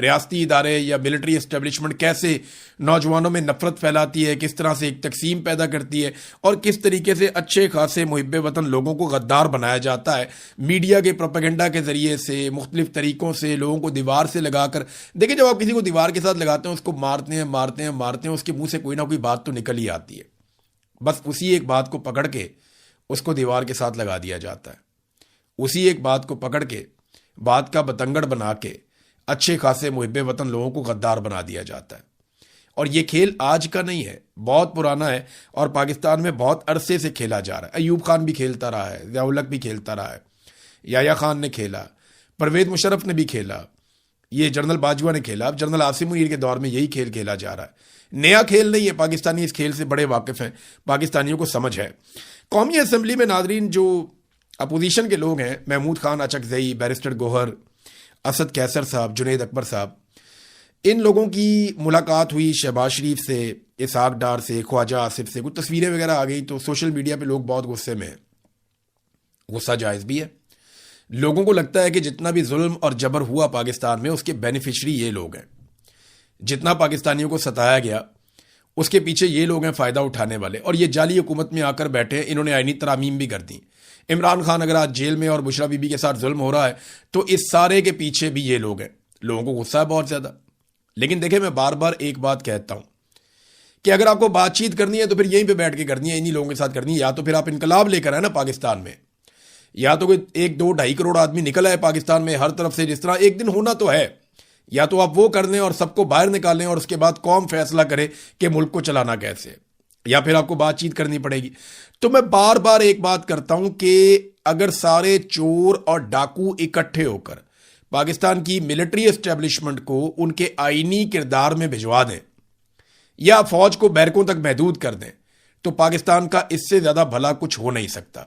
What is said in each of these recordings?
ریاستی ادارے یا ملٹری اسٹیبلشمنٹ کیسے نوجوانوں میں نفرت پھیلاتی ہے، کس طرح سے ایک تقسیم پیدا کرتی ہے، اور کس طریقے سے اچھے خاصے محب وطن لوگوں کو غدار بنایا جاتا ہے میڈیا کے پروپیگنڈا کے ذریعے سے، مختلف طریقوں سے لوگوں کو دیوار سے لگا کر. دیکھیں جب آپ کسی کو دیوار کے ساتھ لگاتے ہیں، اس کو مارتے ہیں، اس کے منہ سے کوئی نہ کوئی بات تو نکل ہی آتی ہے. بس اسی ایک بات کو پکڑ کے اس کو دیوار کے ساتھ لگا دیا جاتا ہے. اسی ایک بات کو پکڑ کے بات کا بتنگڑ بنا کے اچھے خاصے محب وطن لوگوں کو غدار بنا دیا جاتا ہے. اور یہ کھیل آج کا نہیں ہے، بہت پرانا ہے اور پاکستان میں بہت عرصے سے کھیلا جا رہا ہے. ایوب خان بھی کھیلتا رہا ہے، ضیاء الحق بھی کھیلتا رہا ہے، یحییٰ خان نے کھیلا، پرویز مشرف نے بھی کھیلا، یہ جنرل باجوہ نے کھیلا. اب جنرل عاصم منیر کے دور میں یہی کھیل کھیلا جا رہا ہے. نیا کھیل نہیں ہے، پاکستانی اس کھیل سے بڑے واقف ہیں، پاکستانیوں کو سمجھ ہے. قومی اسمبلی میں ناظرین جو اپوزیشن کے لوگ ہیں، محمود خان اچکزئی، بیرسٹر گوہر، اسد کیسر صاحب، جنید اکبر صاحب، ان لوگوں کی ملاقات ہوئی شہباز شریف سے، اسحاق ڈار سے، خواجہ آصف سے. کچھ تصویریں وغیرہ آ گئی تو سوشل میڈیا پہ لوگ بہت غصے میں ہیں. غصہ جائز بھی ہے. لوگوں کو لگتا ہے کہ جتنا بھی ظلم اور جبر ہوا پاکستان میں، اس کے بینیفیشری یہ لوگ ہیں. جتنا پاکستانیوں کو ستایا گیا اس کے پیچھے یہ لوگ ہیں فائدہ اٹھانے والے. اور یہ جعلی حکومت میں آ کر بیٹھے ہیں، انہوں نے آئینی ترامیم بھی کر دی. عمران خان اگر آج جیل میں اور بشرا بی بی کے ساتھ ظلم ہو رہا ہے تو اس سارے کے پیچھے بھی یہ لوگ ہیں. لوگوں کو غصہ ہے بہت زیادہ. لیکن دیکھیں میں بار بار ایک بات کہتا ہوں کہ اگر آپ کو بات چیت کرنی ہے تو پھر یہیں پہ بیٹھ کے کرنی ہے، انہی لوگوں کے ساتھ کرنی ہے. یا تو پھر آپ انقلاب لے کر آئے نا پاکستان میں، یا تو کوئی 1-2-2.5 کروڑ آدمی نکل آئے پاکستان میں ہر طرف سے، جس طرح ایک دن ہونا تو ہے. یا تو آپ وہ کر لیں اور سب کو باہر نکالیں اور اس کے بعد قوم فیصلہ کرے کہ ملک کو چلانا کیسے، یا پھر آپ کو بات چیت کرنی پڑے گی. تو میں بار بار ایک بات کرتا ہوں کہ اگر سارے چور اور ڈاکو اکٹھے ہو کر پاکستان کی ملٹری اسٹیبلشمنٹ کو ان کے آئینی کردار میں بھجوا دیں یا فوج کو بیرکوں تک محدود کر دیں تو پاکستان کا اس سے زیادہ بھلا کچھ ہو نہیں سکتا.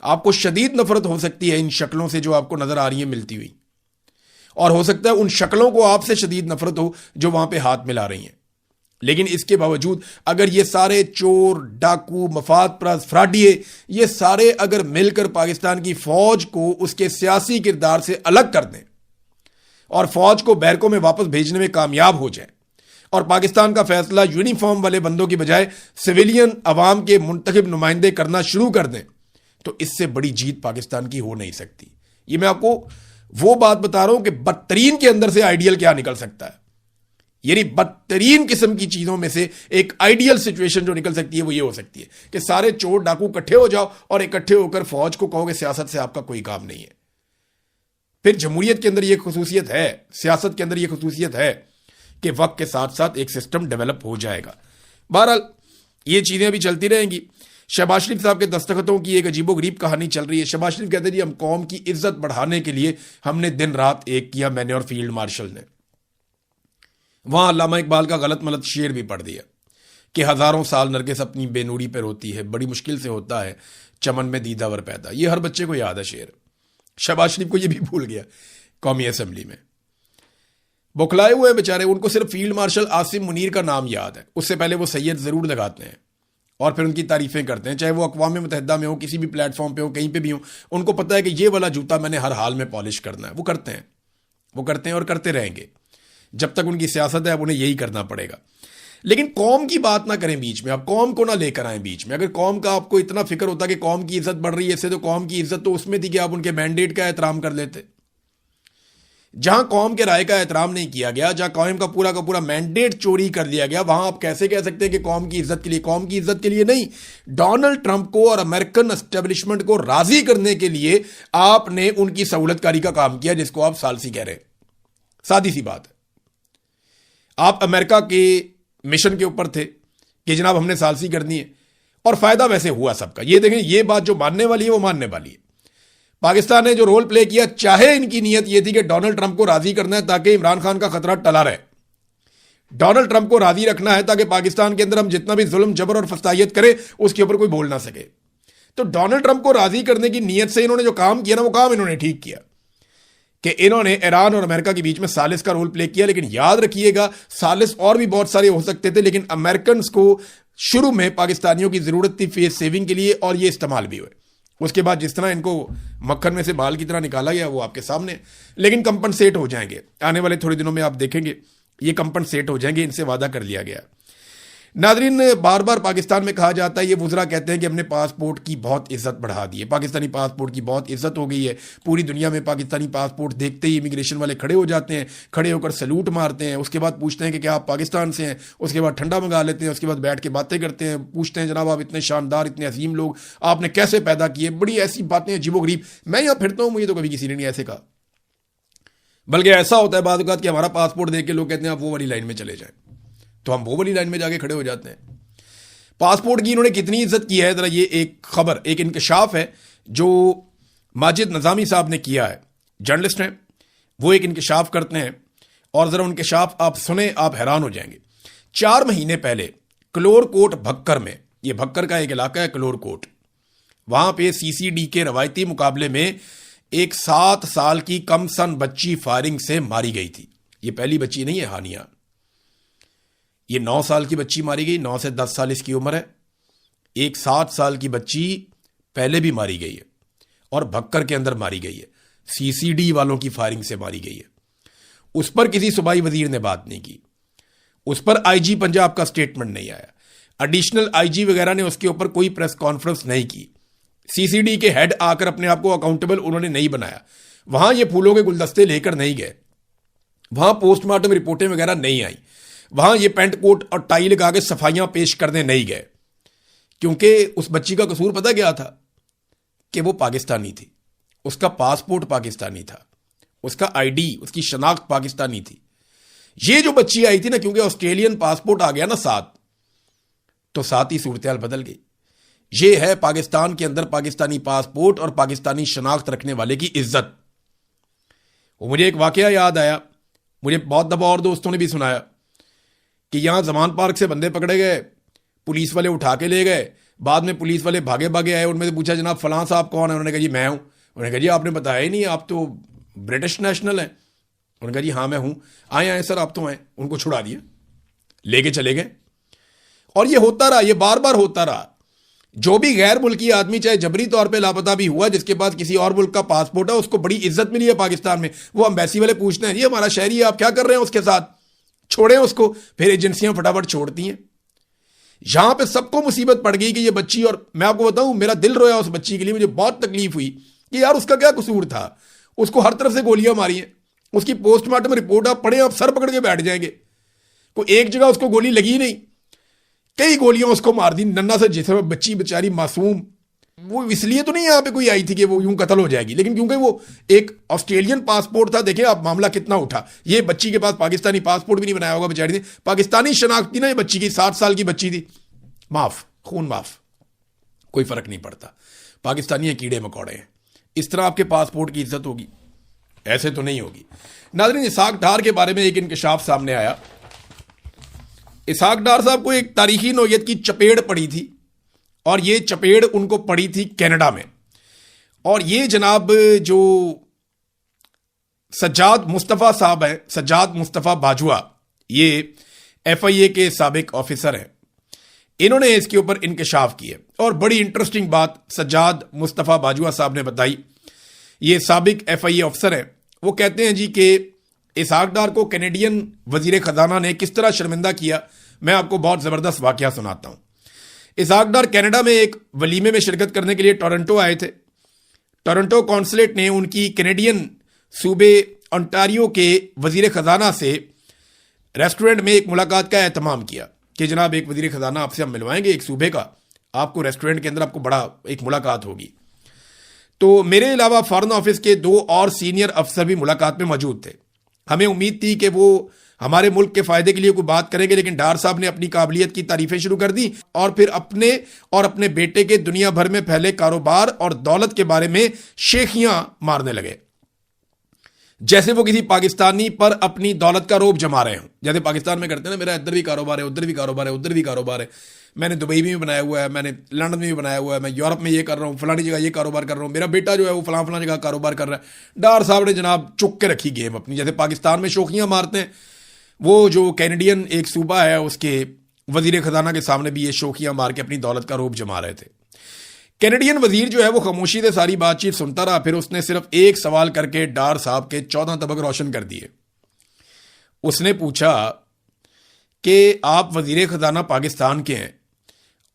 آپ کو شدید نفرت ہو سکتی ہے ان شکلوں سے جو آپ کو نظر آ رہی ہیں ملتی ہوئی، اور ہو سکتا ہے ان شکلوں کو آپ سے شدید نفرت ہو جو وہاں پہ ہاتھ ملا رہی ہیں. لیکن اس کے باوجود اگر یہ سارے چور، ڈاکو، مفاد پرست، فراڈیے، یہ سارے اگر مل کر پاکستان کی فوج کو اس کے سیاسی کردار سے الگ کر دیں اور فوج کو بیرکوں میں واپس بھیجنے میں کامیاب ہو جائیں اور پاکستان کا فیصلہ یونیفارم والے بندوں کی بجائے سویلین عوام کے منتخب نمائندے کرنا شروع کر دیں تو اس سے بڑی جیت پاکستان کی ہو نہیں سکتی. یہ میں آپ کو وہ بات بتا رہا ہوں کہ بدترین کے اندر سے آئیڈیل کیا نکل سکتا ہے. یعنی بدترین قسم کی چیزوں میں سے ایک آئیڈیل سچویشن جو نکل سکتی ہے وہ یہ ہو سکتی ہے کہ سارے چور ڈاکو اکٹھے ہو جاؤ اور اکٹھے ہو کر فوج کو کہو کہ سیاست سے آپ کا کوئی کام نہیں ہے. پھر جمہوریت کے اندر یہ خصوصیت ہے، سیاست کے اندر یہ خصوصیت ہے کہ وقت کے ساتھ ساتھ ایک سسٹم ڈیولپ ہو جائے گا. بہرحال یہ چیزیں ابھی چلتی رہیں گی. شہباز شریف صاحب کے دستخطوں کی ایک عجیب و غریب کہانی چل رہی ہے. شہباز شریف کہتے ہیں جی ہم قوم کی عزت بڑھانے کے لیے ہم نے دن رات ایک کیا، میں نے اور فیلڈ مارشل نے. وہاں علامہ اقبال کا غلط ملت شعر بھی پڑھ دیا کہ ہزاروں سال نرگس اپنی بے نوری پہ روتی ہے، بڑی مشکل سے ہوتا ہے چمن میں دیدہ ور پیدا. یہ ہر بچے کو یاد ہے شعر. شہباز شریف کو یہ بھی بھول گیا قومی اسمبلی میں. بکھلائے ہوئے بیچارے، ان کو صرف فیلڈ مارشل عاصم منیر کا نام یاد ہے. اس سے پہلے وہ سید ضرور لگاتے ہیں اور پھر ان کی تعریفیں کرتے ہیں، چاہے وہ اقوام متحدہ میں ہو، کسی بھی پلیٹ فارم پہ ہو، کہیں پہ بھی ہو. ان کو پتہ ہے کہ یہ والا جوتا میں نے ہر حال میں پالش کرنا ہے. وہ کرتے ہیں اور کرتے رہیں گے جب تک ان کی سیاست ہے. اب انہیں یہی کرنا پڑے گا. لیکن قوم کی بات نہ کریں بیچ میں. آپ قوم کو نہ لے کر آئیں بیچ میں. اگر قوم کا آپ کو اتنا فکر ہوتا کہ قوم کی عزت بڑھ رہی ہے، اس سے تو قوم کی عزت تو اس میں تھی کہ آپ ان کے مینڈیٹ کا احترام کر لیتے. جہاں قوم کے رائے کا احترام نہیں کیا گیا، جہاں قوم کا پورا مینڈیٹ چوری کر لیا گیا، وہاں آپ کیسے کہہ سکتے ہیں کہ قوم کی عزت کے لیے؟ قوم کی عزت کے لیے نہیں، ڈونلڈ ٹرمپ کو اور امریکن اسٹیبلشمنٹ کو راضی کرنے کے لیے آپ نے ان کی سہولت کاری کا کام کیا، جس کو آپ ثالثی کہہ رہے ہیں. سادی سی بات ہے. آپ امریکہ کے مشن کے اوپر تھے کہ جناب ہم نے ثالثی کرنی ہے، اور فائدہ ویسے ہوا سب کا. یہ دیکھیں، یہ بات جو ماننے والی ہے وہ ماننے والی ہے. پاکستان نے جو رول پلے کیا، چاہے ان کی نیت یہ تھی کہ ڈونلڈ ٹرمپ کو راضی کرنا ہے تاکہ عمران خان کا خطرہ ٹلا رہے، ڈونلڈ ٹرمپ کو راضی رکھنا ہے تاکہ پاکستان کے اندر ہم جتنا بھی ظلم جبر اور فسادیت کریں اس کے اوپر کوئی بول نہ سکے. تو ڈونلڈ ٹرمپ کو راضی کرنے کی نیت سے انہوں نے جو کام کیا نا، وہ کام انہوں نے ٹھیک کیا کہ انہوں نے ایران اور امریکہ کے بیچ میں ثالث کا رول پلے کیا. لیکن یاد رکھیے گا، ثالث اور بھی بہت سارے ہو سکتے تھے، لیکن امریکنز کو شروع میں پاکستانیوں کی ضرورت تھی فیس سیونگ کے لیے، اور یہ استعمال بھی ہوئے. اس کے بعد جس طرح ان کو مکھن میں سے بال کی طرح نکالا گیا وہ آپ کے سامنے، لیکن کمپنسیٹ ہو جائیں گے آنے والے تھوڑے دنوں میں، آپ دیکھیں گے یہ کمپنسیٹ ہو جائیں گے، ان سے وعدہ کر لیا گیا۔ ناظرین، بار بار پاکستان میں کہا جاتا ہے، یہ وزراء کہتے ہیں کہ ہم نے پاسپورٹ کی بہت عزت بڑھا دی ہے، پاکستانی پاسپورٹ کی بہت عزت ہو گئی ہے، پوری دنیا میں پاکستانی پاسپورٹ دیکھتے ہی امیگریشن والے کھڑے ہو جاتے ہیں، کھڑے ہو کر سلوٹ مارتے ہیں، اس کے بعد پوچھتے ہیں کہ کیا آپ پاکستان سے ہیں، اس کے بعد ٹھنڈا منگا لیتے ہیں، اس کے بعد بیٹھ کے باتیں کرتے ہیں، پوچھتے ہیں جناب آپ اتنے شاندار اتنے عظیم لوگ آپ نے کیسے پیدا کیے، بڑی ایسی باتیں عجیب و غریب۔ میں یہاں پھرتا ہوں، مجھے تو کبھی کسی نے نہیں ایسے کہا، بلکہ ایسا ہوتا ہے بعض اوقات کہ ہمارا پاسپورٹ دیکھ کے لوگ کہتے ہیں آپ وہ والی لائن میں چلے جائیں، تو ہم وہ والی لائن میں جا کے کھڑے ہو جاتے ہیں۔ پاسپورٹ کی انہوں نے کتنی عزت کی ہے، ذرا یہ ایک خبر، ایک انکشاف ہے جو ماجد نظامی صاحب نے کیا ہے، جرنلسٹ ہیں وہ، ایک انکشاف کرتے ہیں اور ذرا انکشاف آپ سنیں، آپ حیران ہو جائیں گے۔ 4 مہینے پہلے کلور کوٹ بھکر میں، یہ بھکر کا ایک علاقہ ہے کلور کوٹ، وہاں پہ سی سی ڈی کے روایتی مقابلے میں ایک 7 سال کی کم سن بچی فائرنگ سے ماری گئی تھی۔ یہ پہلی بچی نہیں ہے ہانیہ، یہ 9 سال کی بچی ماری گئی، 9 سے 10 سال اس کی عمر ہے، ایک 7 سال کی بچی پہلے بھی ماری گئی ہے اور بھکر کے اندر ماری گئی ہے، سی سی ڈی والوں کی فائرنگ سے ماری گئی ہے۔ اس پر کسی صوبائی وزیر نے بات نہیں کی، اس پر آئی جی پنجاب کا سٹیٹمنٹ نہیں آیا، ایڈیشنل آئی جی وغیرہ نے اس کے اوپر کوئی پریس کانفرنس نہیں کی، سی سی ڈی کے ہیڈ آ کر اپنے آپ کو اکاؤنٹیبل انہوں نے نہیں بنایا، وہاں یہ پھولوں کے گلدستے لے کر نہیں گئے، وہاں پوسٹ مارٹم رپورٹیں وغیرہ نہیں آئیں، وہاں یہ پینٹ کوٹ اور ٹائی لگا کے صفائیاں پیش کرنے نہیں گئے، کیونکہ اس بچی کا قصور پتہ کیا تھا کہ وہ پاکستانی تھی، اس کا پاسپورٹ پاکستانی تھا، اس کا آئی ڈی، اس کی شناخت پاکستانی تھی۔ یہ جو بچی آئی تھی نا، کیونکہ آسٹریلین پاسپورٹ آ گیا نا ساتھ، تو ساتھ ہی صورتحال بدل گئی۔ یہ ہے پاکستان کے اندر پاکستانی پاسپورٹ اور پاکستانی شناخت رکھنے والے کی عزت۔ وہ مجھے ایک واقعہ یاد آیا، مجھے بہت دفعہ اور دوستوں نے بھی سنایا کہ یہاں زمان پارک سے بندے پکڑے گئے، پولیس والے اٹھا کے لے گئے، بعد میں پولیس والے بھاگے بھاگے آئے، ان میں سے پوچھا جناب فلاں صاحب کون ہے، انہوں نے کہا جی میں ہوں، انہوں نے کہا جی آپ نے بتایا ہی نہیں، آپ تو برٹش نیشنل ہیں، انہوں نے کہا جی ہاں میں ہوں، آئے سر آپ تو آئے، ان کو چھڑا دیا، لے کے چلے گئے۔ اور یہ ہوتا رہا، یہ بار بار ہوتا رہا، جو بھی غیر ملکی آدمی چاہے جبری طور پہ لاپتہ بھی ہوا، جس کے پاس کسی اور ملک کا پاسپورٹ ہے، اس کو بڑی عزت ملی ہے پاکستان میں، وہ امبیسی والے پوچھتے ہیں یہ ہمارا شہری ہے آپ کیا کر رہے ہیں اس کے ساتھ، چھوڑیں اس کو، پھر ایجنسیاں فٹافٹ چھوڑتی ہیں۔ یہاں پہ سب کو مصیبت پڑ گئی کہ یہ بچی، اور میں آپ کو بتاؤں میرا دل رویا اس بچی کے لیے، مجھے بہت تکلیف ہوئی کہ یار اس کا کیا قصور تھا، اس کو ہر طرف سے گولیاں ماری ہیں، اس کی پوسٹ مارٹم رپورٹ آپ پڑھیں آپ سر پکڑ کے بیٹھ جائیں گے، کوئی ایک جگہ اس کو گولی لگی نہیں، کئی گولیاں اس کو مار دی، ننا سے جسم، بچی بیچاری معصوم، وہ اس لیے تو نہیں یہاں پہ کوئی آئی تھی کہ وہ یوں قتل ہو جائے گی، لیکن کیونکہ وہ ایک آسٹریلین پاسپورٹ تھا۔ دیکھیں آپ معاملہ کتنا اٹھا، یہ بچی کے پاس پاکستانی پاسپورٹ بھی نہیں بنایا ہوگا بیچاری نے، پاکستانی شناخت تھی نا یہ بچی کی، 7 سال کی بچی تھی، معاف، خون معاف، کوئی فرق نہیں پڑتا، پاکستانی کیڑے مکوڑے ہیں۔ اس طرح آپ کے پاسپورٹ کی عزت ہوگی؟ ایسے تو نہیں ہوگی۔ ناظرین، اسحاق ڈار کے بارے میں ایک انکشاف سامنے آیا۔ اسحاق ڈار صاحب کو ایک تاریخی نوعیت کی چپیڑ پڑی تھی، اور یہ چپیڑ ان کو پڑی تھی کینیڈا میں، اور یہ جناب جو سجاد مصطفیٰ صاحب ہیں، سجاد مصطفیٰ باجوہ، یہ ایف آئی اے کے سابق آفیسر ہیں، انہوں نے اس کے اوپر انکشاف کیے، اور بڑی انٹرسٹنگ بات سجاد مصطفیٰ باجوہ صاحب نے بتائی، یہ سابق ایف آئی اے افسر ہیں، وہ کہتے ہیں جی کہ اسحاق ڈار کو کینیڈین وزیر خزانہ نے کس طرح شرمندہ کیا۔ میں آپ کو بہت زبردست واقعہ سناتا ہوں۔ اسحاق ڈار کینیڈا میں ایک ولیمے میں شرکت کرنے کے لیے ٹورنٹو آئے تھے۔ ٹورنٹو کونسلیٹ نے ان کی کینیڈین صوبے انٹاریو کے وزیر خزانہ سے ریسٹورنٹ میں ایک ملاقات کا اہتمام کیا کہ جناب ایک وزیر خزانہ آپ سے ہم ملوائیں گے ایک صوبے کا، آپ کو ریسٹورنٹ کے اندر آپ کو بڑا ایک ملاقات ہوگی۔ تو میرے علاوہ فارن آفس کے 2 اور سینئر افسر بھی ملاقات میں موجود تھے۔ ہمیں امید تھی کہ وہ ہمارے ملک کے فائدے کے لیے کوئی بات کریں گے، لیکن ڈار صاحب نے اپنی قابلیت کی تعریفیں شروع کر دی، اور پھر اپنے اور اپنے بیٹے کے دنیا بھر میں پھیلے کاروبار اور دولت کے بارے میں شیخیاں مارنے لگے، جیسے وہ کسی پاکستانی پر اپنی دولت کا روب جما رہے ہوں، جیسے پاکستان میں کرتے ہیں نا، میرا ادھر بھی کاروبار ہے، ادھر بھی کاروبار ہے، ادھر بھی کاروبار ہے، میں نے دبئی میں بھی بنایا ہوا ہے، میں نے لندن میں بھی بنایا ہوا ہے، میں یورپ میں یہ کر رہا ہوں، فلانی جگہ یہ کاروبار کر رہا ہوں، میرا بیٹا جو ہے وہ فلاں فلاں جگہ کاروبار کر رہا ہے۔ ڈار صاحب نے جناب چک کے رکھی گیم اپنی، جیسے پاکستان میں شوخیاں مارتے ہیں، وہ جو کینیڈین ایک صوبہ ہے اس کے وزیر خزانہ کے سامنے بھی یہ شوخیاں مار کے اپنی دولت کا روب جما رہے تھے۔ کینیڈین وزیر جو ہے وہ خاموشی سے ساری بات چیت سنتا رہا. پھر اس نے صرف ایک سوال کر کے ڈار صاحب کے 14 طبق روشن کر دیے. اس نے پوچھا کہ آپ وزیر خزانہ پاکستان کے ہیں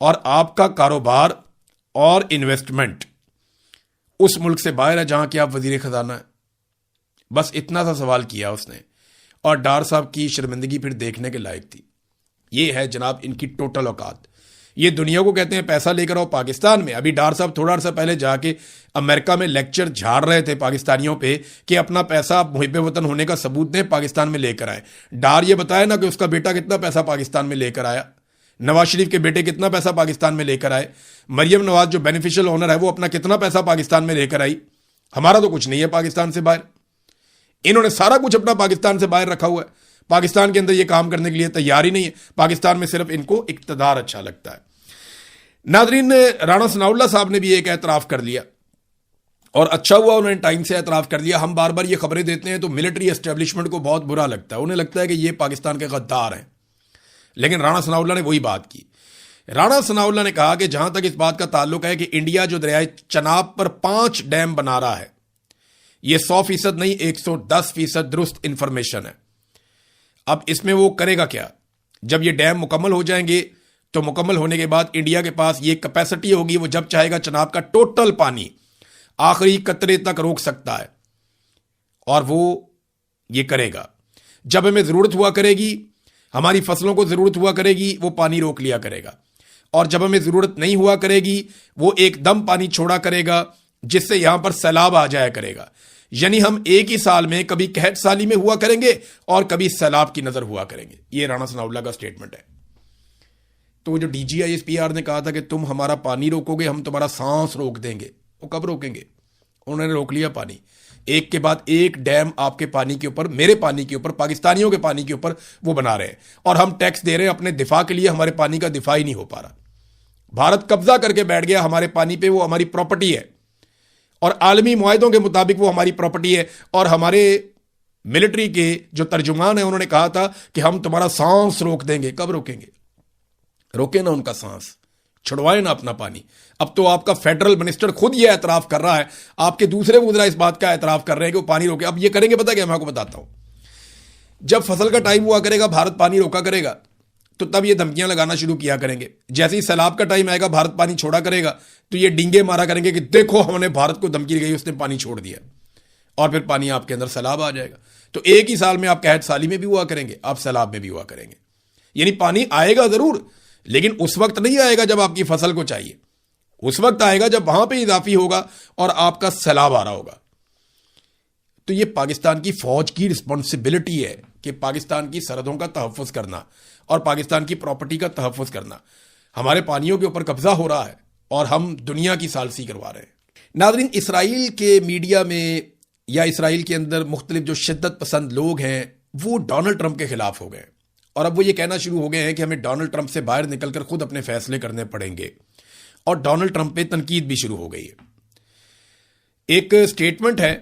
اور آپ کا کاروبار اور انویسٹمنٹ اس ملک سے باہر ہے جہاں کہ آپ وزیر خزانہ ہیں. بس اتنا سا سوال کیا اس نے, اور ڈار صاحب کی شرمندگی پھر دیکھنے کے لائق تھی. یہ ہے جناب ان کی ٹوٹل اوقات. یہ دنیا کو کہتے ہیں پیسہ لے کر آؤ پاکستان میں. ابھی ڈار صاحب تھوڑا عرصہ پہلے جا کے امریکہ میں لیکچر جھاڑ رہے تھے پاکستانیوں پہ کہ اپنا پیسہ محب وطن ہونے کا ثبوت دیں, پاکستان میں لے کر آئے. ڈار یہ بتایا نا کہ اس کا بیٹا کتنا پیسہ پاکستان میں لے کر آیا, نواز شریف کے بیٹے کتنا پیسہ پاکستان میں لے کر آئے, مریم نواز جو بینیفیشل اونر ہے وہ اپنا کتنا پیسہ پاکستان میں لے کر آئی. ہمارا تو کچھ نہیں ہے پاکستان سے باہر. انہوں نے سارا کچھ اپنا پاکستان سے باہر رکھا ہوا ہے. پاکستان کے اندر یہ کام کرنے کے لیے تیار ہی نہیں ہے. پاکستان میں صرف ان کو اقتدار اچھا لگتا ہے. ناظرین, رانا ثناء اللہ صاحب نے بھی ایک اعتراف کر لیا, اور اچھا ہوا انہوں نے ٹائم سے اعتراف کر لیا. ہم بار بار یہ خبریں دیتے ہیں تو ملٹری اسٹیبلشمنٹ کو بہت برا لگتا ہے, انہیں لگتا ہے کہ یہ پاکستان کے غدار ہیں. لیکن رانا ثناء اللہ نے وہی بات کی. رانا ثناء اللہ نے کہا کہ جہاں تک اس بات کا تعلق ہے کہ انڈیا جو دریائے چناب پر 5 ڈیم بنا رہا ہے, یہ 100% نہیں 110% درست انفارمیشن ہے. اب اس میں وہ کرے گا کیا؟ جب یہ ڈیم مکمل ہو جائیں گے تو مکمل ہونے کے بعد انڈیا کے پاس یہ کیپیسٹی ہوگی, وہ جب چاہے گا چناب کا ٹوٹل پانی آخری قطرے تک روک سکتا ہے, اور وہ یہ کرے گا. جب ہمیں ضرورت ہوا کرے گی, ہماری فصلوں کو ضرورت ہوا کرے گی, وہ پانی روک لیا کرے گا. اور جب ہمیں ضرورت نہیں ہوا کرے گی وہ ایک دم پانی چھوڑا کرے گا, جس سے یہاں پر سیلاب آ جایا کرے گا. یعنی ہم ایک ہی سال میں کبھی قحط سالی میں ہوا کریں گے اور کبھی سیلاب کی نظر ہوا کریں گے. یہ رانا ثناء اللہ کا سٹیٹمنٹ ہے. تو وہ جو D G I S P R نے کہا تھا کہ تم ہمارا پانی روکو گے, ہم تمہارا سانس روک دیں گے, وہ کب روکیں گے؟ انہوں نے روک لیا پانی. ایک کے بعد ایک ڈیم آپ کے پانی کے اوپر, میرے پانی کے اوپر, پاکستانیوں کے پانی کے اوپر وہ بنا رہے ہیں, اور ہم ٹیکس دے رہے ہیں اپنے دفاع کے لیے. ہمارے پانی کا دفاع ہی نہیں ہو پا رہا. بھارت قبضہ کر کے بیٹھ گیا ہمارے پانی پہ, وہ ہماری پراپرٹی ہے, اور عالمی معاہدوں کے مطابق وہ ہماری پراپرٹی ہے. اور ہمارے ملٹری کے جو ترجمان ہیں انہوں نے کہا تھا کہ ہم تمہارا سانس روک دیں گے. کب روکیں گے؟ روکے نا ان کا سانس, چھڑوائے نا اپنا پانی. اب تو آپ کا فیڈرل منسٹر خود یہ اعتراف کر رہا ہے, آپ کے دوسرے وزراء اس بات کا اعتراف کر رہے ہیں کہ وہ پانی روکے. اب یہ کریں گے پتہ کیا, میں آپ کو بتاتا ہوں. جب فصل کا ٹائم ہوا کرے گا, بھارت پانی روکا کرے گا, تو تب یہ دھمکیاں لگانا شروع کیا کریں گے. جیسے ہی سیلاب کا ٹائم آئے گا, بھارت پانی چھوڑا کرے گا, تو یہ ڈنگے مارا کریں گے کہ دیکھو ہم نے بھارت کو دھمکی گئی, اس نے پانی چھوڑ دیا, اور پھر پانی آپ کے اندر سیلاب آ جائے گا. تو ایک ہی سال میں آپ قحط سالی میں بھی ہوا کریں گے, آپ سیلاب میں بھی ہوا کریں گے. یعنی پانی آئے گا ضرور, لیکن اس وقت نہیں آئے گا جب آپ کی فصل کو چاہیے. اس وقت آئے گا جب وہاں پہ اضافی ہوگا اور آپ کا سیلاب آ رہا ہوگا. تو یہ پاکستان کی فوج کی رسپانسبلٹی ہے کہ پاکستان کی سرحدوں کا تحفظ کرنا اور پاکستان کی پراپرٹی کا تحفظ کرنا. ہمارے پانیوں کے اوپر قبضہ ہو رہا ہے اور ہم دنیا کی ثالثی کروا رہے ہیں. ناظرین, اسرائیل کے میڈیا میں یا اسرائیل کے اندر مختلف جو شدت پسند لوگ ہیں وہ ڈونلڈ ٹرمپ کے خلاف ہو گئے, اور اب وہ یہ کہنا شروع ہو گئے ہیں کہ ہمیں ڈونلڈ ٹرمپ سے باہر نکل کر خود اپنے فیصلے کرنے پڑیں گے, اور ڈونلڈ ٹرمپ پہ تنقید بھی شروع ہو گئی ہے. ایک سٹیٹمنٹ ہے,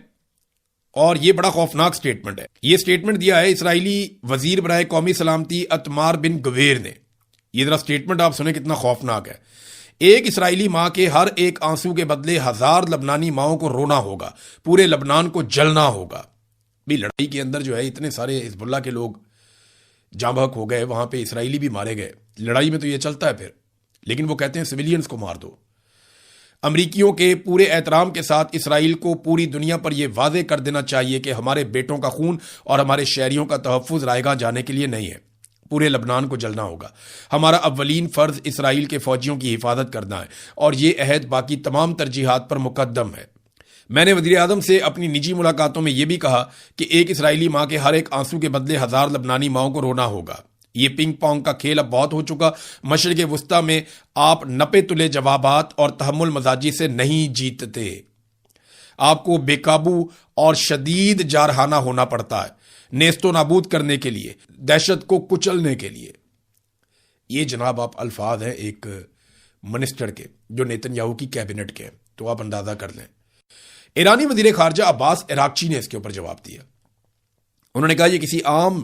اور یہ بڑا خوفناک سٹیٹمنٹ ہے. یہ سٹیٹمنٹ دیا ہے اسرائیلی وزیر برائے قومی سلامتی اتمار بن گویر نے. یہ ذرا سٹیٹمنٹ آپ سنیں کتنا خوفناک ہے. ایک اسرائیلی ماں کے ہر ایک آنسو کے بدلے 1000 لبنانی ماؤں کو رونا ہوگا, پورے لبنان کو جلنا ہوگا. بھی لڑائی کے اندر جو ہے اتنے سارے حزب اللہ کے لوگ جاں بحق ہو گئے, وہاں پہ اسرائیلی بھی مارے گئے. لڑائی میں تو یہ چلتا ہے پھر, لیکن وہ کہتے ہیں سویلینز کو مار دو. امریکیوں کے پورے احترام کے ساتھ اسرائیل کو پوری دنیا پر یہ واضح کر دینا چاہیے کہ ہمارے بیٹوں کا خون اور ہمارے شہریوں کا تحفظ رائے گاہ جانے کے لیے نہیں ہے. پورے لبنان کو جلنا ہوگا. ہمارا اولین فرض اسرائیل کے فوجیوں کی حفاظت کرنا ہے, اور یہ عہد باقی تمام ترجیحات پر مقدم ہے. میں نے وزیر اعظم سے اپنی نجی ملاقاتوں میں یہ بھی کہا کہ ایک اسرائیلی ماں کے ہر ایک آنسو کے بدلے 1000 لبنانی ماؤں کو رونا ہوگا. یہ پنگ پونگ کا کھیل اب بہت ہو چکا. مشرق وسطی میں آپ نپے تلے جوابات اور تحمل مزاجی سے نہیں جیتتے. آپ کو بے قابو اور شدید جارحانہ ہونا پڑتا ہے, نیست و نابود کرنے کے لیے, دہشت کو کچلنے کے لیے. یہ جناب آپ الفاظ ہیں ایک منسٹر کے جو نیتن یاہو کی کیبنٹ کے ہیں, تو آپ اندازہ کر لیں. ایرانی وزیر خارجہ عباس عراقچی نے اس کے اوپر جواب دیا. انہوں نے کہا یہ کسی عام